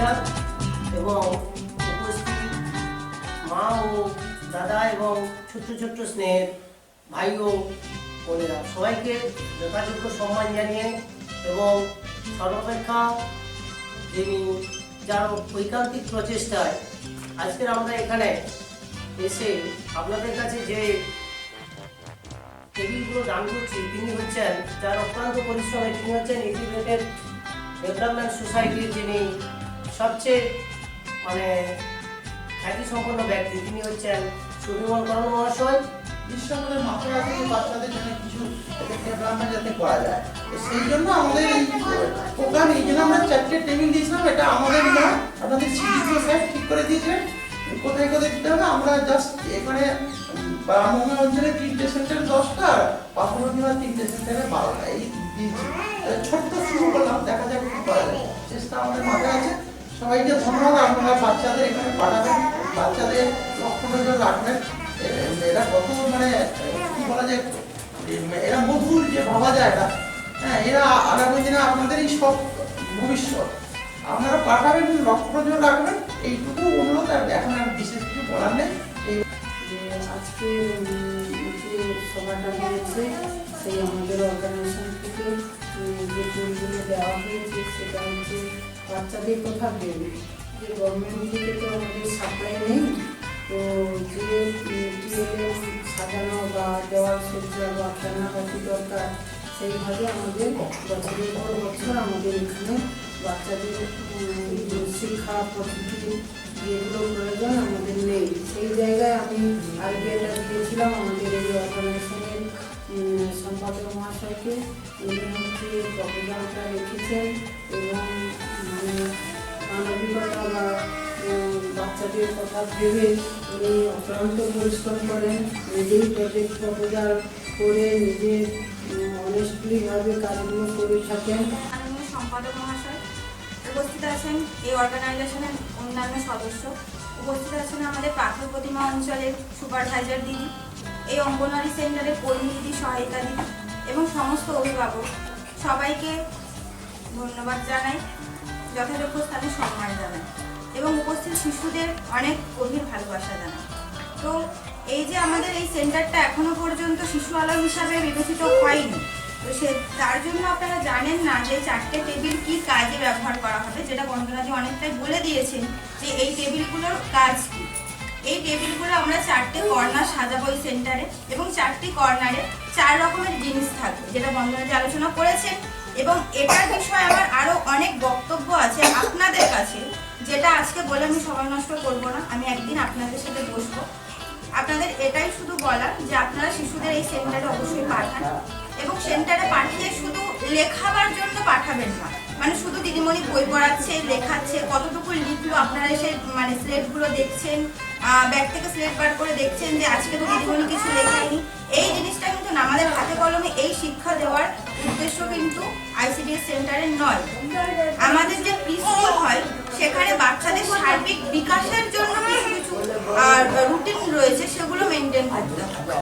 বোনেরা এবং উপস্থিত মা ও দাদা এবং ছোট্ট ছোট্ট স্নেহের ভাই ও বোনেরা, সবাইকে যথাযোগ্য সম্মান জানিয়ে এবং সর্বাপেক্ষা যার ঐকান্তিক প্রচেষ্টায় আজকের আমরা এখানে এসে আপনাদের কাছে যে টেবিলগুলো দান করছি, তিনি হচ্ছেন যার অক্লান্ত পরিশ্রমে তিনি হচ্ছেন ইন্টিগ্রেটেড ডেভেলপমেন্ট সোসাইটির যিনি সবচেয়ে খ্যাতি সম্পন্ন ব্যক্তি, তিনি হচ্ছেন সুবিমল করণ মহাশয়। বিশ্বকাপের মাত্রা থেকে বাচ্চাদের জন্য কিছু ডেভেলপমেন্ট যাতে করা যায়, তো সেই জন্য আমাদের এই প্রোগ্রাম, এই জন্য আমরা 4টে টেবিল দিয়েছিলাম। এটা আমাদের না, আপনাদের সিডিও স্যার ঠিক করে দিয়েছিলেন কোথায় কোথায় দিতে হবে। আমরা জাস্ট এখানে ব্রাহ্মণ অঞ্চলে 3টে সেন্টার 10টা, পাথরঘাটা 3টে সেন্টারে 12টা, এই দিয়েছি। ছোট্ট শুরু করলাম, দেখা যাক কি করা যায়। চেষ্টা আমাদের মাথায় আছে। সবাইকে ধন্যবাদ। আপনারা বাচ্চাদের এখানে পাঠাবেন, বাচ্চাদের লক্ষ্য নজর রাখবেন। এরা কত কি বলা যায়, এরা মধুর যে ভাবা যায় না, হ্যাঁ, এরা আগামী দিনে আপনাদেরই সব ভবিষ্যৎ। আপনারা পাঠাবেন, লক্ষ্য নজর রাখবেন, এইটুকু অনুরোধ। আর এখন আর বিশেষ কিছু বলার নেই। আজকে যে সভাটা হয়েছে, সেই আমাদের অর্গানাইজেশন থেকে যে টুলগুলো দেওয়া হয়েছে, সেটা হচ্ছে বাচ্চাদের কথা ভেবে। যে গভর্নমেন্ট থেকে তো আমাদের সাপ্লাই নেই, তো যে টিএলএম সাজানো বা দেওয়াল সজ্জা বা খেলনাপাতি দরকার, সেইভাবে আমাদের বছরের পর বছর আমাদের এখানে বাচ্চাদের শিক্ষা পদ্ধতি যেগুলো প্রয়োজন আমাদের নেই। সেই জায়গায় আমি আইডিয়াটা দিয়েছিলাম আমাদের এই অর্গানাইজেশনের সম্পাদক মহাশয়কে। উনি হচ্ছে প্রপোজালটা রেখেছেন এবং মানবিকতা বা বাচ্চাদের কথা ভেবে উনি অক্লান্ত পরিশ্রম করেন। নিজেই প্রজেক্ট প্রপোজাল করে নিজে অনেস্টলিভাবে কাজগুলো করে থাকেন। সম্পাদক মহাশয় উপস্থিত আছেন, এই অর্গানাইজেশনের অন্যান্য সদস্য উপস্থিত আছেন, আমাদের পাথর প্রতিমা অঞ্চলের সুপারভাইজার দিদি, এই অঙ্গনওয়াড়ি সেন্টারের কর্মী দিদি, সহায়িকা দিদি এবং সমস্ত অভিভাবক, সবাইকে ধন্যবাদ জানাই, যথাযোগ্য স্থানে সম্মান জানাই এবং উপস্থিত শিশুদের অনেক গভীর ভালোবাসা জানাই। তো এই যে আমাদের এই সেন্টারটা এখনো পর্যন্ত শিশু আলো হিসাবে বিবেচিত হয়নি, তো তার জন্য আপনারা জানেন না যে 4টে টেবিল কি কাজে ব্যবহার করা হবে, যেটা বন্দনাজি অনেকটাই বলে দিয়েছেন যে এই টেবিলগুলোর কাজ কি। এই টেবিলগুলো আমরা 4টে কর্নার সাজাবো এই সেন্টারে এবং 4টি কর্নারে 4 রকমের জিনিস থাকবে, যেটা বন্দনাজি আলোচনা করেছেন। এবং এটার বিষয়ে আমার আরো অনেক বক্তব্য আছে আপনাদের কাছে, যেটা আজকে বলে আমি সময় নষ্ট করবো না। আমি একদিন আপনাদের সাথে বসবো। আপনাদের এটাই শুধু বলার যে আপনারা শিশুদের এই সেন্টারে অবশ্যই পাঠান এবং সেন্টারে পাঠিয়ে শুধু লেখাবার জন্য পাঠাবেন না, শুধু দিদিমণি বই পড়াচ্ছে, লেখাচ্ছে, কতটুকু লিখলো আপনারা এসে স্লেটগুলো দেখছেন, ব্যাগ থেকে স্লেট বার করে দেখছেন যে আজকে তো দিদিমণি কিছু লেখায়নি। এই জিনিসটা কিন্তু না, আমাদের হাতে কলমে এই শিক্ষা দেওয়ার উদ্দেশ্য কিন্তু আইসিডিএস সেন্টারের নয়। আমাদের যে প্রিস্কুল হয় সেখানে বাচ্চাদের সার্বিক বিকাশের জন্য কিছু রুটিন রয়েছে, সেগুলো মেনটেন করতে হবে।